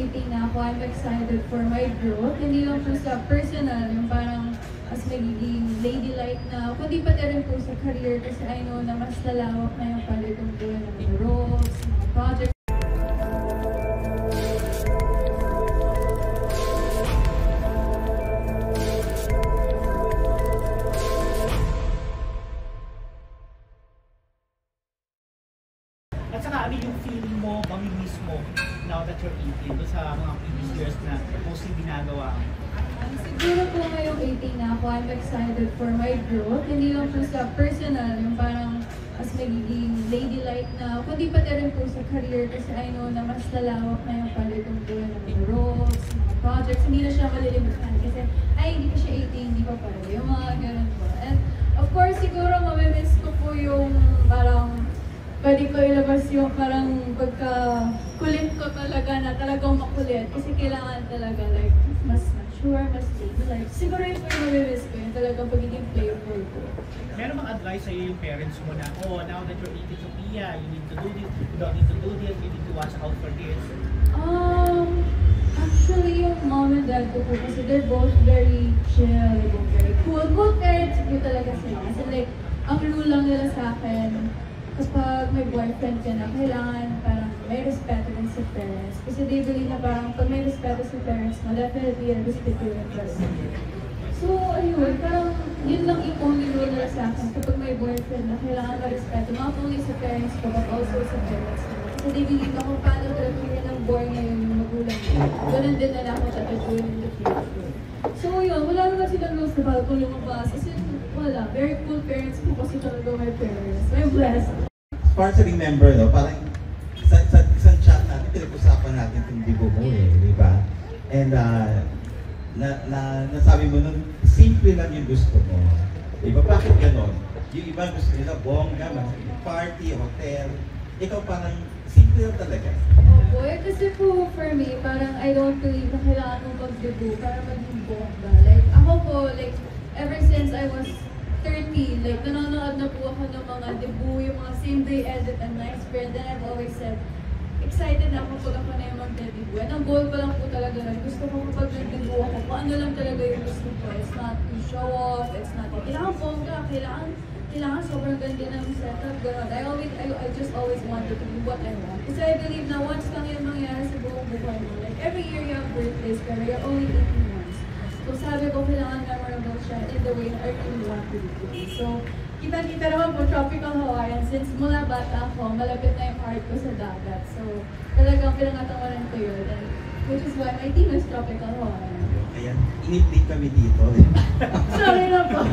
18 na ako, I'm excited for my growth. Hindi lang po sa personal, yung parang mas magiging ladylike na, kundi pati rin po sa career kasi I know na mas lalawak na yung pala itong buhay ng mga roles, mga projects. At saka ano yung feeling mo, mamimiss mo now that you're 18 doon sa mga previous years na mostly ginagawa mo? Siguro po ngayong 18 na ako, I'm excited for my growth. Hindi lang po sa personal, yung parang mas magiging ladylike na, kundi pati rin po sa career kasi I know na mas lalawak na yung pala itong buhay ng mga roles, mga projects. Hindi na siya malilimutan kasi, ay hindi pa siya 18, hindi pa pala. Yung mga ganun po. And of course, siguro mamimiss ko po yung parang pwede ko ilabas yung parang pagka-kulit ko talaga na talagang makulit kasi kailangan talaga like mas mature, mas like siguro yung mamimiss ko yung talagang pagiging playful ko. Meron bang advice sa'yo yung parents mo na, oh, now that you're 18, Sophia, you need to do this, you don't need to do this, you need to watch out for this? Actually, yung mom and dad ko po kasi they're both very chill, they're both very cool. Good parents ko talaga sila. Kasi like, ang rule lang nila sa akin, kapag may boyfriend ka na, kailangan parang may respeto din sa parents. Kasi they believe na parang pag may respeto sa parents mo, definitely yung respect yung person. So, ayun, parang yun lang yung only rule nila sa akin. Kapag may boyfriend na, kailangan ma-respeto, not only sa parents ko, but also sa parents ko. Kasi they believe na kung paano tratuhin ng boy ngayon yung magulang ko. Ganun din nila ako tratuhin in the future. So, yun, wala naman silang rules na bago lumabas. Kasi wala, very cool parents ko kasi talaga my parents. I'm blessed. Para sa remember, no, parang sa isang chat natin, pinag-usapan natin itong dibo mo di ba? And nasabi mo nun, simple lang yung gusto mo. Diba? Bakit ganon? Yung iba gusto nila bongga, party, hotel. Ikaw parang simple lang talaga. Opo, kasi po for me, parang I don't believe na kailangan mong mag-debut para maging bongga. Like, ako po, like, ever since I was 30, like, nanonood na po ako ng mga debut, yung mga same day edit and night spread, then I've always said, excited na ako pag ako na yung mag-debut. And ang goal ko lang po talaga rin, gusto ko kapag nag-debut ako, kung ano lang talaga yung gusto ko. It's not to show off, it's not, kailangan bongga, kailangan sobrang ganda ng setup, gano'n. I just always wanted to do what I want. Kasi I believe na once lang yung mangyari sa buong buhay mo, like every year you have birthdays, pero you're only 18 months. So sabi ko, kailangan memorable siya in the way I really want to do it. So, kita-kita naman po, Tropical Hawaiian. Since mula bata ako, malapit na yung heart ko sa dagat. So, talagang pinangatawanan ko yun. And, which is why my team is Tropical Hawaiian. Kaya, iniplik kami dito. Sorry na po.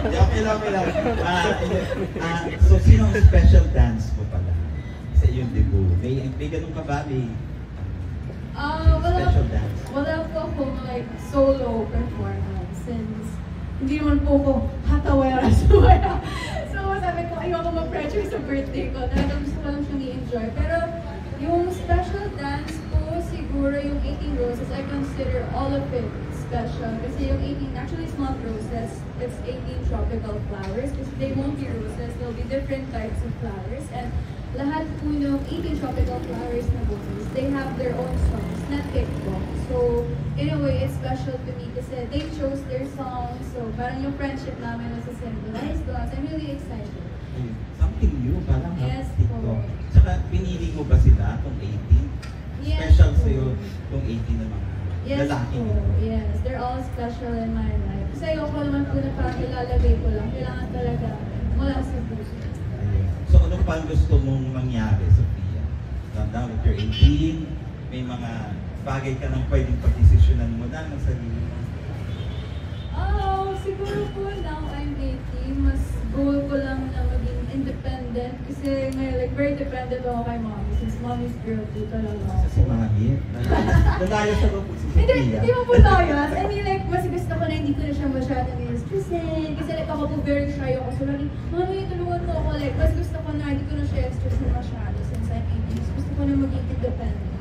Okay lang. So, sino ang special dance mo pala sa iyong debut? May ganun ka ba? Special dance? Wala po akong like solo performance since hindi naman po ako hatawera suwera. So sabi ko, ayoko mag-pressure sa birthday ko. Talagang gusto ko lang siyang i-enjoy. Pero yung special dance po, siguro yung 18 Roses, I consider all of it special. Kasi yung 18, actually it's not roses, it's 18 tropical flowers. Kasi they won't be roses, there'll be different types of flowers. And lahat po yung 18 tropical flowers na boses, they have their own songs, not TikTok. So, in a way, it's special to me kasi they chose their songs. So, parang yung friendship namin was symbolized to us. I'm really excited. Something new, parang yes, TikTok. Tsaka, pinili mo ba sila itong 18? Yes, special sa'yo itong 18 na mga lalaki? Yes, they're all special in my life. Kasi ayoko naman po na parang ilalagay ko lang. Kailangan talaga mula sa puso. So, ano pa gusto mong mangyari, Sophia? Now that you're 18, may mga bagay ka nang pwedeng pagdesisyonan mo na ng sarili mo? Siguro po now I'm 18, mas goal ko lang na maging independent. Kasi ngayon, like, very dependent ako kay mommy. Since mommy's girl po talaga ako. Si mami? Nalayo sa po si Sophia? Hindi mo po layas. I mean, like, mas gusto ko na hindi ko na siya masyadong i-stressin. Kasi like, ako po very shy ako. So, lagi, mami, tulungan mo ako. Like, mas gusto ko na hindi ko na siya i-stressin masyado since I'm 18. Gusto ko na maging independent.